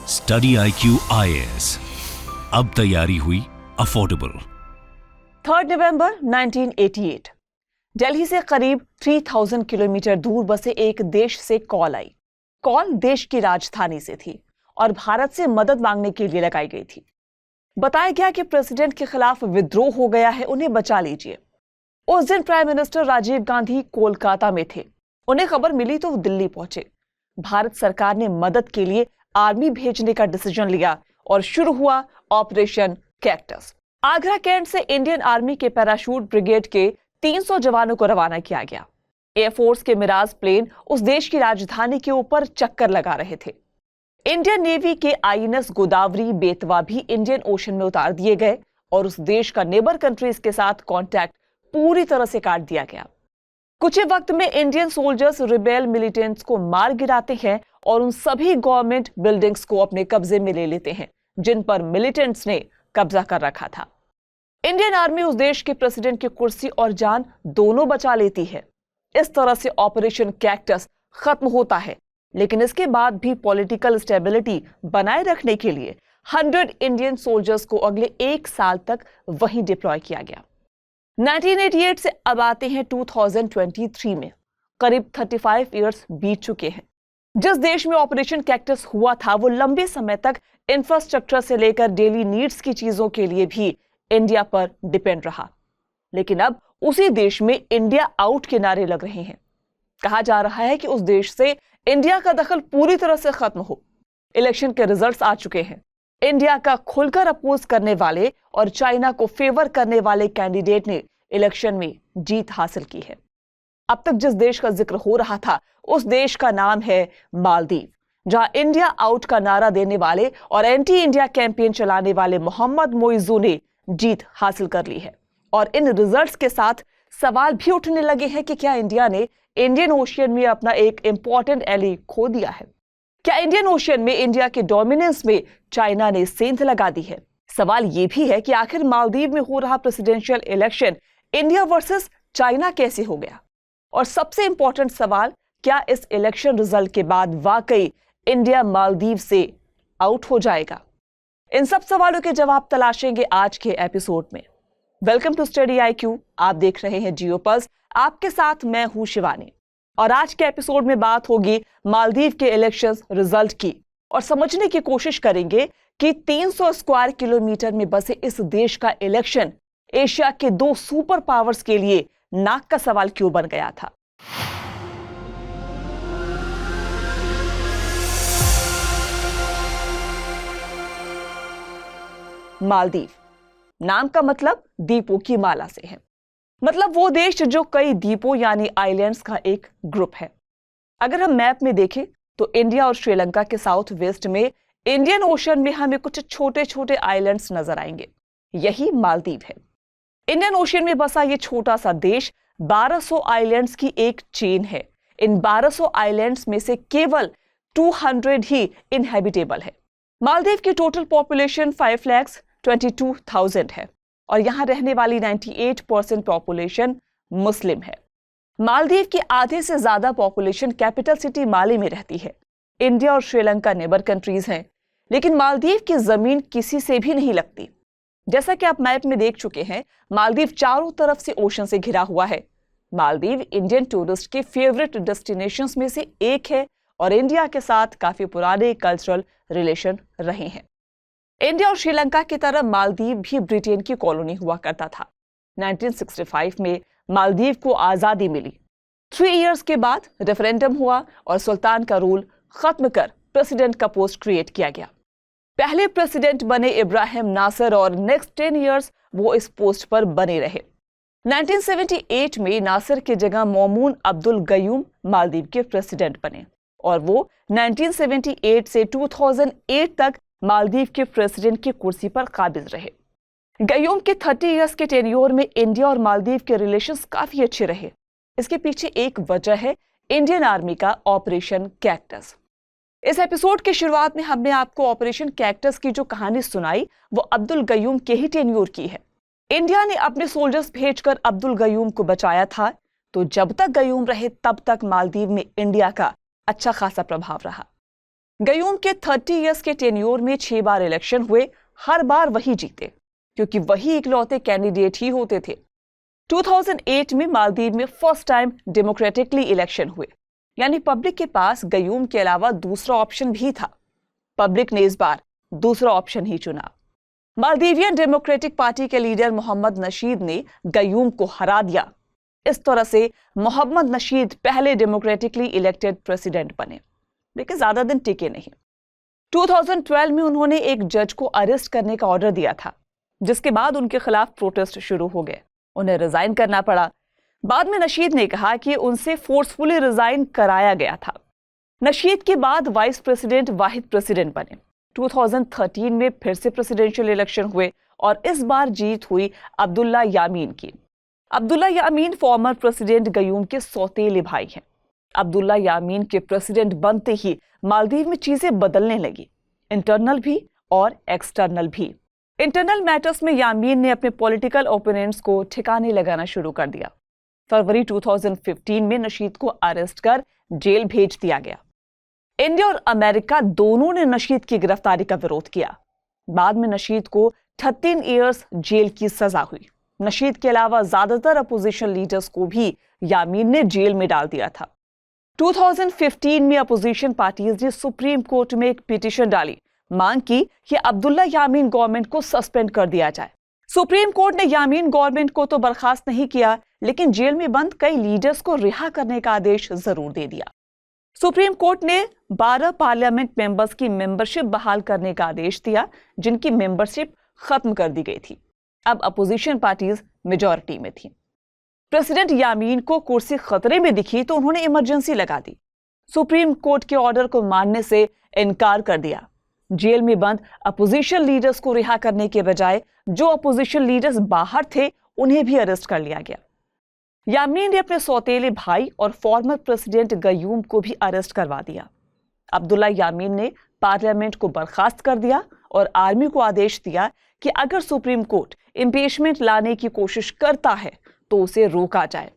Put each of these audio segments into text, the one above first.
Study IQ IAS, अब तैयारी हुई अफोर्डेबल। 3 नवंबर 1988 दिल्ली से करीब 3000 किलोमीटर दूर बसे एक देश से कॉल आई। कॉल देश की राजधानी से थी और भारत से मदद मांगने के लिए लगाई गई थी। बताया गया कि प्रेसिडेंट के खिलाफ विद्रोह हो गया है, उन्हें बचा लीजिए। उस दिन प्राइम मिनिस्टर राजीव गांधी कोलकाता में थे। उन्हें खबर मिली तो वो दिल्ली पहुंचे। भारत सरकार ने मदद के लिए आर्मी भेजने का डिसीजन लिया और शुरू हुआ ऑपरेशन कैक्टस। आगरा कैंट से इंडियन आर्मी के पैराशूट ब्रिगेड के 300 जवानों को रवाना किया गया। एयरफोर्स के मिराज प्लेन उस देश की राजधानी के ऊपर चक्कर लगा रहे थे। इंडियन नेवी के INS गोदावरी, बेतवा भी इंडियन ओशन में उतार दिए गए और उस देश का नेबर कंट्रीज के साथ कांटेक्ट पूरी तरह से काट दिया गया। कुछ ही वक्त में इंडियन सोल्जर्स रिबेल मिलिटेंट्स को मार गिराते हैं और उन सभी गवर्नमेंट बिल्डिंग्स को अपने कब्जे में ले लेते हैं जिन पर मिलिटेंट्स ने कब्जा कर रखा था। इंडियन आर्मी उस देश के प्रेसिडेंट की कुर्सी और जान दोनों बचा लेती है। इस तरह से ऑपरेशन कैक्टस खत्म होता है, लेकिन इसके बाद भी पॉलिटिकल स्टेबिलिटी बनाए रखने के लिए 100 इंडियन सोल्जर्स को अगले 1 साल तक वहीं डिप्लॉय किया गया। 1988 से अब आते हैं 2023 में। करीब 35 इयर्स बीत चुके हैं। जिस देश में ऑपरेशन कैक्टस हुआ था वो लंबे समय तक इंफ्रास्ट्रक्चर से लेकर डेली नीड्स की चीजों के लिए भी इंडिया पर डिपेंड रहा। लेकिन अब उसी देश में इंडिया आउट के नारे लग रहे हैं। कहा जा रहा है कि उस देश से इंडिया का दखल पूरी तरह से खत्म हो। इलेक्शन के रिजल्ट्स आ चुके हैं। इंडिया का खुलकर अपोज करने वाले और चाइना को फेवर करने वाले कैंडिडेट ने इलेक्शन में जीत हासिल की है। अब तक जिस देश का जिक्र हो रहा था उस देश का नाम है मालदीव, जहां इंडिया आउट का नारा देने वाले और एंटी इंडिया कैंपेन चलाने वाले मोहम्मद मोइजू ने जीत हासिल कर ली है। और इन रिजल्ट्स के साथ सवाल भी उठने लगे हैं कि क्या इंडिया ने इंडियन ओशियन में अपना एक इंपॉर्टेंट एली खो दिया है? क्या इंडियन ओशियन में इंडिया के डोमिनेंस में चाइना ने सेंध लगा दी है? सवाल यह भी है कि आखिर मालदीव में हो रहा presidential election India versus China कैसे हो गया? और सबसे इंपॉर्टेंट सवाल, क्या इस इलेक्शन रिजल्ट के बाद वाकई इंडिया मालदीव से आउट हो जाएगा? इन सब सवालों के जवाब तलाशेंगे आज के एपिसोड में। Welcome to study IQ। आप देख रहे हैं जियोपल्स। आपके साथ मैं हूं शिवानी और आज के एपिसोड में बात होगी मालदीव के इलेक्शन रिजल्ट की और समझने की कोशिश करेंगे कि 300 स्क्वायर किलोमीटर में बसे इस देश का इलेक्शन एशिया के 2 सुपर पावर्स के लिए नाक का सवाल क्यों बन गया था। मालदीव नाम का मतलब द्वीपों की माला से है। मतलब वो देश जो कई द्वीपों यानी आइलैंड्स का एक ग्रुप है। अगर हम मैप में देखें तो इंडिया और श्रीलंका के साउथ वेस्ट में इंडियन ओशन में हमें कुछ छोटे छोटे आइलैंड्स नजर आएंगे। यही मालदीव है। इंडियन ओशन में बसा ये छोटा सा देश 1200 आइलैंड्स की एक चेन है। इन 1200 आइलैंड्स में से केवल 200 ही इनहैबिटेबल है। मालदीव की टोटल पॉपुलेशन 5,22,000 है और यहां रहने वाली 98% पॉपुलेशन मुस्लिम है। मालदीव की आधे से ज्यादा पॉपुलेशन कैपिटल सिटी माले में रहती है। इंडिया और श्रीलंका नेबर कंट्रीज हैं, लेकिन मालदीव की जमीन किसी से भी नहीं लगती। जैसा कि आप मैप में देख चुके हैं, मालदीव चारों तरफ से ओशन से घिरा हुआ है। मालदीव इंडियन टूरिस्ट के फेवरेट डेस्टिनेशंस में से एक है और इंडिया के साथ काफी पुराने कल्चरल रिलेशन रहे हैं। इंडिया और श्रीलंका की तरह मालदीव भी ब्रिटेन की कॉलोनी हुआ करता था। 1965 में मालदीव को आजादी मिली। 3 इयर्स के बाद रेफरेंडम हुआ और सुल्तान का रूल खत्म कर प्रेसिडेंट का पोस्ट क्रिएट किया गया। पहले प्रेसिडेंट बने इब्राहिम नासिर और नेक्स्ट 10 इयर्स वो इस पोस्ट पर बने रहे। 1978 में नासिर की जगह मोमून अब्दुल गयूम मालदीव के प्रेसिडेंट बने और वो 1978 से 2008 तक मालदीव के प्रेसिडेंट की कुर्सी पर काबिज रहे। गयूम के 30 इयर्स के टेन्योर में इंडिया और मालदीव के रिलेशंस काफी अच्छे रहे। इसके पीछे एक वजह है इंडियन आर्मी का ऑपरेशन कैक्टस। इस एपिसोड की शुरुआत में हमने आपको ऑपरेशन कैक्टस की जो कहानी सुनाई वो अब्दुल गयूम के ही टेन्योर की है। इंडिया ने अपने सोल्जर्स भेजकर अब्दुल गयूम को बचाया था, तो जब तक गयूम रहे तब तक मालदीव में इंडिया का अच्छा खासा प्रभाव रहा। गयूम के 30 इयर्स के टेन्योर में 6 बार इलेक्शन हुए, हर बार वही जीते क्योंकि वही इकलौते कैंडिडेट ही होते थे। 2008 में मालदीव में फर्स्ट टाइम डेमोक्रेटिकली इलेक्शन हुए, यानी पब्लिक के पास गयूम के अलावा दूसरा ऑप्शन भी था। पब्लिक ने इस बार दूसरा ऑप्शन ही चुना। मालदीवियन डेमोक्रेटिक पार्टी के लीडर मोहम्मद नशीद ने गयूम को हरा दिया। इस तरह से मोहम्मद नशीद पहले डेमोक्रेटिकली इलेक्टेड प्रेसिडेंट बने, लेकिन ज्यादा दिन टिके नहीं। 2012 में उन्होंने एक जज को अरेस्ट करने का ऑर्डर दिया था, जिसके बाद उनके खिलाफ प्रोटेस्ट शुरू हो गए। उन्हें रिजाइन करना पड़ा। बाद में नशीद ने कहा कि उनसे फोर्सफुली रिजाइन कराया गया था। नशीद के बाद वाइस प्रेसिडेंट वाहिद प्रेसिडेंट बने। 2013 में फिर से प्रेसिडेंशियल इलेक्शन हुए और इस बार जीत हुई अब्दुल्ला यामीन की। अब्दुल्ला यामीन फॉर्मर प्रेसिडेंट गयूम के सौतेले भाई हैं। अब्दुल्ला यामीन के प्रेसिडेंट बनते ही मालदीव में चीजें बदलने लगी, इंटरनल भी और एक्सटर्नल भी। इंटरनल मैटर्स में यामीन ने अपने पॉलिटिकल ओपोनेंट्स को ठिकाने लगाना शुरू कर दिया। फरवरी 2015 में नशीद को अरेस्ट कर जेल भेज दिया गया। इंडिया और अमेरिका दोनों ने नशीद की गिरफ्तारी का विरोध किया। बाद में नशीद को 13 इयर्स जेल की सजा हुई। नशीद के अलावा ज्यादातर अपोजिशन लीडर्स को भी यामीन ने जेल में डाल दिया था। 2015 में अपोजिशन पार्टीज ने सुप्रीम कोर्ट में एक पिटीशन डाली, मांग की कि अब्दुल्ला यामीन गवर्नमेंट को सस्पेंड कर दिया जाए। सुप्रीम कोर्ट ने यामीन गवर्नमेंट को तो बर्खास्त नहीं किया, लेकिन जेल में बंद कई लीडर्स को रिहा करने का आदेश जरूर दे दिया। सुप्रीम कोर्ट ने 12 पार्लियामेंट मेंबर्स की मेंबरशिप बहाल करने का आदेश दिया, जिनकी मेंबरशिप खत्म कर दी गई थी। अब अपोजिशन पार्टीज मेजॉरिटी में थी। प्रेसिडेंट यामीन को कुर्सी खतरे में दिखी तो उन्होंने इमरजेंसी लगा दी। सुप्रीम कोर्ट के ऑर्डर को मानने से इनकार कर दिया। जेल में बंद अपोजिशन लीडर्स को रिहा करने के बजाय जो अपोजिशन लीडर्स बाहर थे उन्हें भी अरेस्ट कर लिया गया। यामीन ने अपने सौतेले भाई और फॉर्मर प्रेसिडेंट गयूम को भी अरेस्ट करवा दिया। अब्दुल्ला यामीन ने पार्लियामेंट को बर्खास्त कर दिया और आर्मी को आदेश दिया कि अगर सुप्रीम कोर्ट इम्पीचमेंट लाने की कोशिश करता है तो उसे रोका जाए।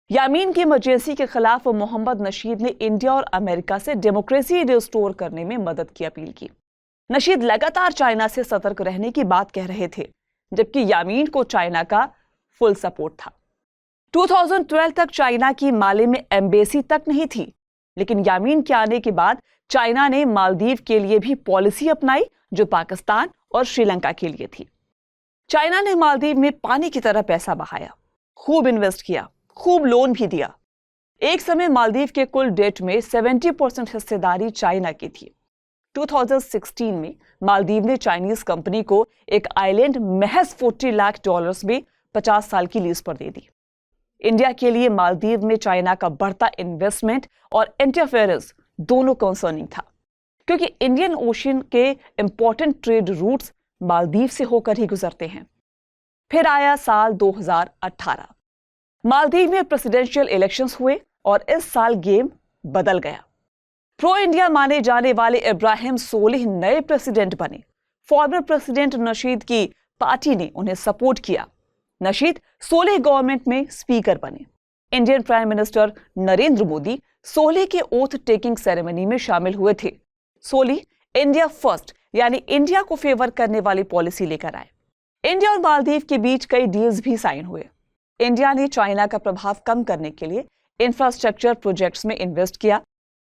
यामीन की इमरजेंसी के खिलाफ मोहम्मद नशीद ने इंडिया और अमेरिका से डेमोक्रेसी रिस्टोर करने में मदद की अपील की। नशीद लगातार चाइना से सतर्क रहने की बात कह रहे थे, जबकि यामीन को चाइना का फुल सपोर्ट था। 2012 तक चाइना की माले में एम्बेसी तक नहीं थी, लेकिन यामीन के आने के बाद चाइना ने मालदीव के लिए भी पॉलिसी अपनाई जो पाकिस्तान और श्रीलंका के लिए थी। चाइना ने मालदीव में पानी की तरह पैसा बहाया, खूब इन्वेस्ट किया, खूब लोन भी दिया। एक समय मालदीव के कुल डेट में 70% हिस्सेदारी चाइना की थी। 2016 में मालदीव ने चाइनीज कंपनी को एक आइलैंड महज $40 लाख में 50 साल की लीज पर दे दी। इंडिया के लिए मालदीव में चाइना का बढ़ता इन्वेस्टमेंट और इंटरफेरेंस दोनों कंसर्निंग था, क्योंकि इंडियन ओशियन के इंपॉर्टेंट ट्रेड रूट्स मालदीव से होकर ही गुजरते हैं। फिर आया साल 2018। मालदीव में प्रेसिडेंशियल इलेक्शंस हुए और इस साल गेम बदल गया। प्रो इंडिया माने जाने वाले इब्राहिम सोलिह नए प्रेसिडेंट बने। फॉर्मर प्रेसिडेंट नशीद की पार्टी ने उन्हें सपोर्ट किया। नशीद सोलिह गवर्नमेंट में स्पीकर बने। Indian prime minister Narendra Modi Solih के ओथ टेकिंग सेरेमनी में शामिल हुए थे। सोलिह इंडिया फर्स्ट यानी इंडिया को फेवर करने वाली पॉलिसी लेकर आए। इंडिया और मालदीव के बीच कई डील्स भी साइन हुए। इंडिया ने चाइना का प्रभाव कम करने के लिए इंफ्रास्ट्रक्चर प्रोजेक्ट्स में इन्वेस्ट किया।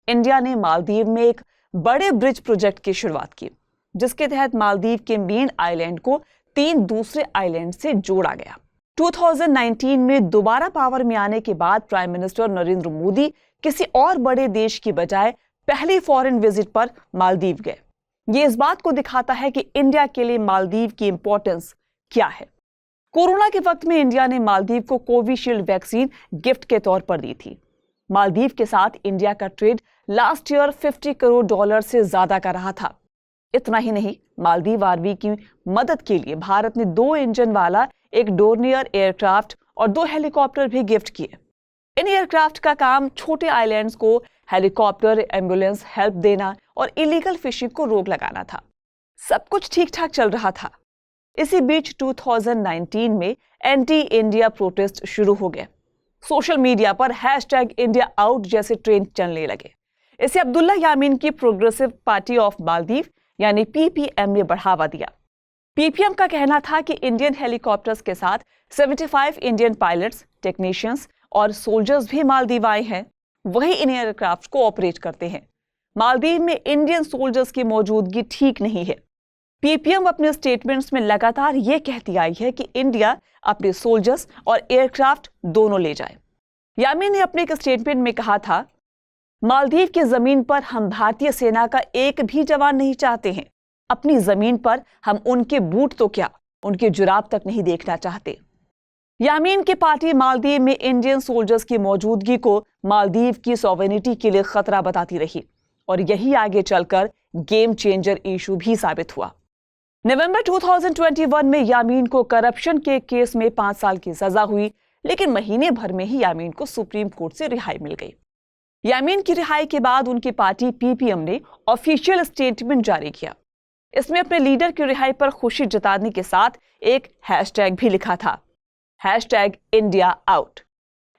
इंडिया ने मालदीव में एक बड़े ब्रिज प्रोजेक्ट की शुरुआत की, जिसके तहत मालदीव के मेन आइलैंड को 3 दूसरे आइलैंड से जोड़ा गया। 2019 में दोबारा पावर में आने के बाद प्राइम मिनिस्टर नरेंद्र मोदी किसी और बड़े देश की बजाय पहली फॉरेन विजिट पर मालदीव गए। ये इस बात को दिखाता है कि इंडिया के लिए मालदीव की इंपॉर्टेंस क्या है। कोरोना के वक्त में इंडिया ने मालदीव को कोविशील्ड वैक्सीन गिफ्ट के तौर पर दी थी। मालदीव के साथ इंडिया का ट्रेड लास्ट ईयर $50 करोड़ से ज्यादा का रहा था। इतना ही नहीं, मालदीव आर्मी की मदद के लिए भारत ने 2 इंजन वाला एक डोर्नियर एयरक्राफ्ट और 2 हेलीकॉप्टर भी गिफ्ट किए। इन एयरक्राफ्ट का काम छोटे आइलैंड्स को हेलीकॉप्टर, एम्बुलेंस हेल्प देना और इलीगल फिशिंग को रोक लगाना था। सब कुछ ठीक ठाक चल रहा था। इसी बीच 2019 में एंटी इंडिया प्रोटेस्ट शुरू हो गए। सोशल मीडिया पर #इंडिया आउट जैसे ट्रेंड चलने लगे। इसे अब्दुल्ला यामीन की प्रोग्रेसिव पार्टी ऑफ मालदीव यानी पीपीएम ने बढ़ावा दिया। पीपीएम का कहना था कि इंडियन हेलीकॉप्टर्स के साथ 75 इंडियन पायलट्स, टेक्नीशियंस और सोल्जर्स भी मालदीव आए हैं, वही इन एयरक्राफ्ट को ऑपरेट करते हैं। मालदीव में इंडियन सोल्जर्स की मौजूदगी ठीक नहीं है। पीपीएम अपने स्टेटमेंट्स में लगातार ये कहती आई है कि इंडिया अपने सोल्जर्स और एयरक्राफ्ट दोनों ले जाए। यामीन ने अपने एक स्टेटमेंट में कहा था, मालदीव की जमीन पर हम भारतीय सेना का एक भी जवान नहीं चाहते हैं। अपनी जमीन पर हम उनके बूट तो क्या, उनके जुराब तक नहीं देखना चाहते। यामीन की पार्टी मालदीव में इंडियन सोल्जर्स की मौजूदगी को मालदीव की सॉवरेनिटी के लिए खतरा बताती रही और यही आगे चलकर गेम चेंजर इशू भी साबित हुआ। नवंबर 2021 में यामीन को करप्शन के केस में 5 साल की सजा हुई, लेकिन महीने भर में ही यामीन को सुप्रीम कोर्ट से रिहाई मिल गई। यामीन की रिहाई के बाद उनकी पार्टी पीपीएम ने ऑफिशियल स्टेटमेंट जारी किया। इसमें अपने लीडर की रिहाई पर खुशी जताने के साथ एक हैशटैग भी लिखा था, #IndiaOut।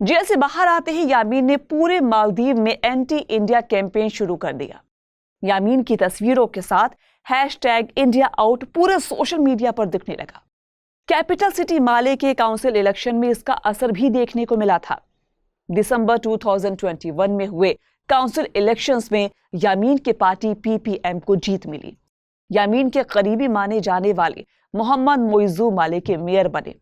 जेल से बाहर आते ही यामीन ने पूरे मालदीव में एंटी इंडिया कैंपेन शुरू कर दिया। यामीन की तस्वीरों के साथ #IndiaOut पूरे सोशल मीडिया पर दिखने लगा। कैपिटल सिटी माले के काउंसिल इलेक्शन में इसका असर भी देखने को मिला था। दिसंबर 2021 में हुए काउंसिल इलेक्शंस में यामीन के पार्टी पीपीएम को जीत मिली। यामीन के करीबी माने जाने वाले मोहम्मद मोइजू माले के मेयर बने।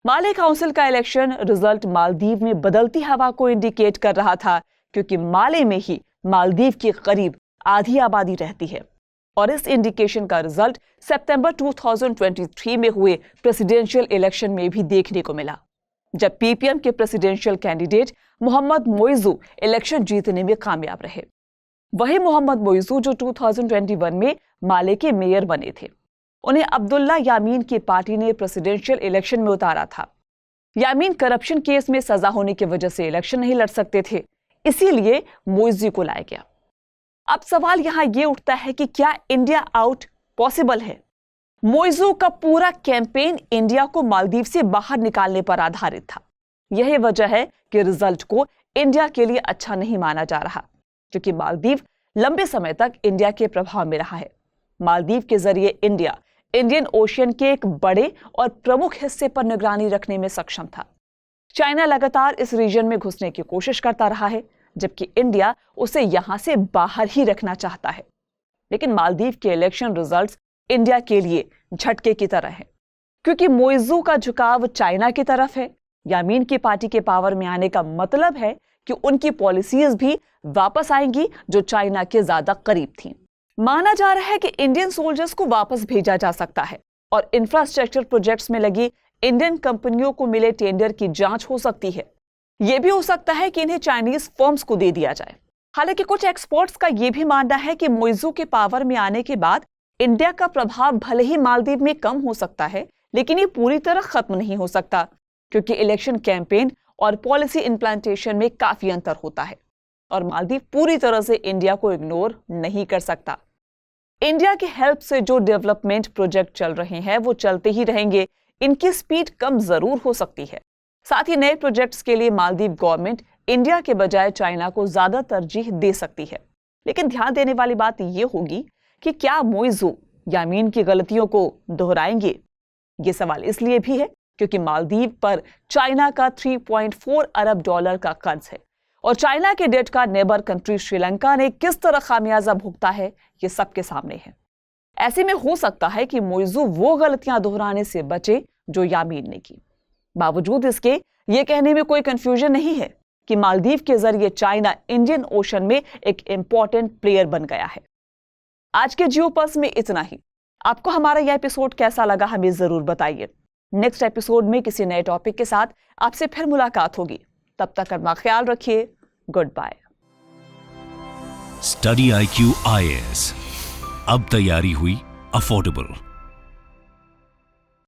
माले काउंसिल का इलेक्शन रिजल्ट मालदीव में बदलती हवा को इंडिकेट कर रहा था, क्योंकि माले में ही मालदीव के करीब आधी आबादी रहती है और इस इंडिकेशन का रिजल्ट सितंबर 2023 में हुए प्रेसिडेंशियल इलेक्शन में भी देखने को मिला, जब पीपीएम के presidential candidate Mohamed Muizzu election जीतने में कामयाब रहे। वही मोहम्मद मोइजू जो 2021 में माले के मेयर बने थे, उन्हें अब्दुल्ला यामीन की पार्टी ने प्रेसिडेंशियल इलेक्शन में उतारा था। यामीन करप्शन केस में सजा होने की वजह से इलेक्शन नहीं लड़ सकते थे, इसीलिए मोइजू को लाया गया। अब सवाल यहां यह उठता है कि क्या इंडिया आउट पॉसिबल है? मोइजू का पूरा कैंपेन इंडिया को मालदीव से बाहर निकालने पर आधारित था। यही वजह है कि रिजल्ट को इंडिया के लिए अच्छा नहीं माना जा रहा, क्योंकि मालदीव लंबे समय तक इंडिया के प्रभाव में रहा है। मालदीव के जरिए इंडिया इंडियन ओशियन के एक बड़े और प्रमुख हिस्से पर निगरानी रखने में सक्षम था। चाइना लगातार इस रीजन में घुसने की कोशिश करता रहा है, जबकि इंडिया उसे यहां से बाहर ही रखना चाहता है। लेकिन मालदीव के इलेक्शन रिजल्ट्स इंडिया के लिए झटके की तरह है, क्योंकि मोइजू का झुकाव चाइना की तरफ है। यामीन की पार्टी के पावर में आने का मतलब है कि उनकी पॉलिसीज भी वापस आएंगी जो चाइना के ज्यादा करीब थी। माना जा रहा है कि इंडियन सोल्जर्स को वापस भेजा जा सकता है और इंफ्रास्ट्रक्चर प्रोजेक्ट्स में लगी इंडियन कंपनियों को मिले टेंडर की जांच हो सकती है। यह भी हो सकता है कि इन्हें चाइनीज फर्म्स को दे दिया जाए। हालांकि कुछ एक्सपर्ट्स का यह भी मानना है कि मोइजू के पावर में आने के बाद इंडिया का प्रभाव भले ही मालदीव में कम हो सकता है, लेकिन ये पूरी तरह खत्म नहीं हो सकता, क्योंकि इलेक्शन कैंपेन और पॉलिसी इंप्लांटेशन में काफी अंतर होता है और मालदीव पूरी तरह से इंडिया को इग्नोर नहीं कर सकता। इंडिया की हेल्प से जो डेवलपमेंट प्रोजेक्ट चल रहे हैं वो चलते ही रहेंगे। इनकी स्पीड कम जरूर हो सकती है। साथ ही नए प्रोजेक्ट्स के लिए मालदीव गवर्नमेंट इंडिया के बजाय चाइना को ज्यादा तरजीह दे सकती है। लेकिन ध्यान देने वाली बात यह होगी कि क्या मोइजू यामीन की गलतियों को दोहराएंगे? ये सवाल इसलिए भी है क्योंकि मालदीव पर चाइना का $3.4 अरब का कर्ज है और चाइना के डेट का नेबर कंट्री श्रीलंका ने किस तरह खामियाजा भुगता है, ये सबके सामने है। ऐसे में हो सकता है कि मोइजू वो गलतियां दोहराने से बचे जो यामीन ने की। बावजूद इसके ये कहने में कोई कंफ्यूजन नहीं है कि मालदीव के जरिए चाइना इंडियन ओशन में एक इंपॉर्टेंट प्लेयर बन गया है। आज के जियो पल्स में इतना ही। आपको हमारा यह एपिसोड कैसा लगा हमें जरूर बताइए। नेक्स्ट एपिसोड में किसी नए टॉपिक के साथ आपसे फिर मुलाकात होगी। तब तक अपना ख्याल रखिए। Good bye. Study IQ IAS अब तैयारी हुई अफोर्डेबल।